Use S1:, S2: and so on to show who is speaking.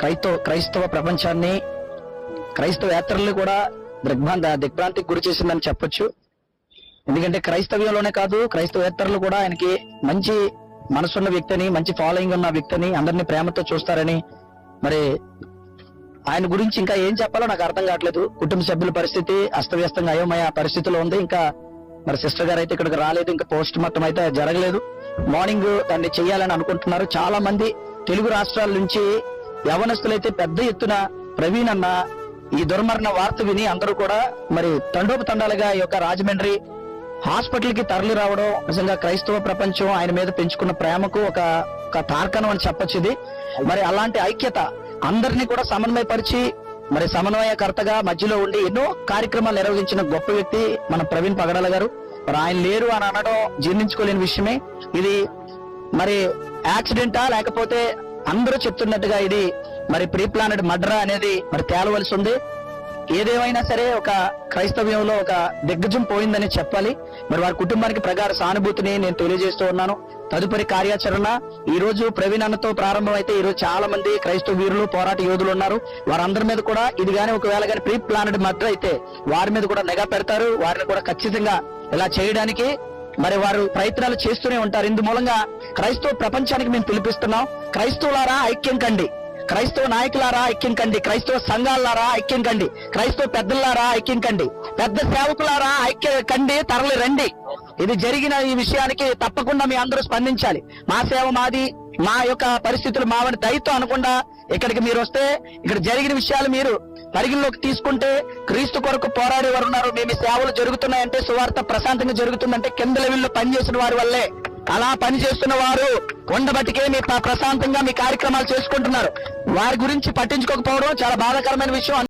S1: క్రైస్తవ ప్రపంచాన్ని, క్రైస్తవేతరులు కూడా దిగ్భ్రాంతికి గురి చేసిందని చెప్పొచ్చు. ఎందుకంటే క్రైస్తవ్యంలోనే కాదు, క్రైస్తవేతరులు కూడా ఆయనకి మంచి మనసున్న వ్యక్తిని, మంచి ఫాలోయింగ్ ఉన్న వ్యక్తిని, అందరినీ ప్రేమతో చూస్తారని, మరి ఆయన గురించి ఇంకా ఏం చెప్పాలో నాకు అర్థం కావట్లేదు. కుటుంబ సభ్యుల పరిస్థితి అస్తవ్యస్తంగా అయోమయ పరిస్థితిలో ఉంది. ఇంకా మరి సిస్టర్ గారు అయితే ఇక్కడికి రాలేదు, ఇంకా పోస్ట్ మార్టం అయితే జరగలేదు. మార్నింగ్ దాన్ని చెయ్యాలని అనుకుంటున్నారు. చాలా మంది తెలుగు రాష్ట్రాల నుంచి యవనస్తులైతే పెద్ద ఎత్తున ప్రవీణ్ అన్న ఈ దుర్మరణ వార్త విని అందరూ కూడా మరి తండోపతండాలుగా ఈ యొక్క రాజమండ్రి హాస్పిటల్ కి తరలి రావడం నిజంగా క్రైస్తవ ప్రపంచం ఆయన మీద పెంచుకున్న ప్రేమకు ఒక తార్కణం అని చెప్పొచ్చు ఇది. మరి అలాంటి ఐక్యత అందరినీ కూడా సమన్వయపరిచి మరి సమన్వయకర్తగా మధ్యలో ఉండి ఎన్నో కార్యక్రమాలు నిర్వహించిన గొప్ప వ్యక్తి మన ప్రవీణ్ పగడాల గారు. మరి ఆయన లేరు అని అనడం జీర్ణించుకోలేని విషయమే. ఇది మరి యాక్సిడెంటా లేకపోతే అందరూ చెప్తున్నట్టుగా ఇది మరి ప్రీ ప్లానెడ్ మర్డర్ అనేది మరి తేలవలసి ఉంది. ఏదేమైనా సరే ఒక క్రైస్తవ్యంలో ఒక దిగ్గజం పోయిందని చెప్పాలి. మరి వారి కుటుంబానికి ప్రగాఢ సానుభూతిని నేను తెలియజేస్తూ ఉన్నాను. తదుపరి కార్యాచరణ ఈ రోజు ప్రవీణ్ అన్నతో ప్రారంభం అయితే ఈ రోజు చాలా మంది క్రైస్తవ వీరులు, పోరాట యోధులు ఉన్నారు. వారందరి మీద కూడా ఇది గానీ ఒకవేళ కానీ ప్రీ ప్లానెడ్ మర్డర్ అయితే వారి మీద కూడా నిఘా పెడతారు. వారిని కూడా ఖచ్చితంగా ఇలా చేయడానికి మరి వారు ప్రయత్నాలు చేస్తూనే ఉంటారు. ఇందు మూలంగా క్రైస్తవ ప్రపంచానికి మేము పిలిపిస్తున్నాం. క్రైస్తవులారా ఐక్యం కండి, క్రైస్తవ నాయకులారా ఐక్యం కండి, క్రైస్తవ సంఘాలారా ఐక్యం కండి, క్రైస్తవ పెద్దలారా ఐక్యం కండి, పెద్ద సేవకులారా ఐక్య కండి, తరలి రండి. ఇది జరిగిన ఈ విషయానికి తప్పకుండా మీ అందరూ స్పందించాలి. మా సేవ మాది, మా యొక్క పరిస్థితులు మావని దయతో అనకుండా ఇక్కడికి మీరు వస్తే ఇక్కడ జరిగిన విషయాలు మీరు పరిగణలోకి తీసుకుంటే క్రీస్తు కొరకు పోరాడేవారు ఉన్నారు. మేము సేవలు జరుగుతున్నాయంటే, సువార్త ప్రశాంతంగా జరుగుతుందంటే కింద లెవెల్లో పనిచేసిన వారి వల్లే. అలా పనిచేస్తున్న వారు ఉండబట్టికే మీ ప్రశాంతంగా మీ కార్యక్రమాలు చేసుకుంటున్నారు. వారి గురించి పట్టించుకోకపోవడం చాలా బాధాకరమైన విషయం.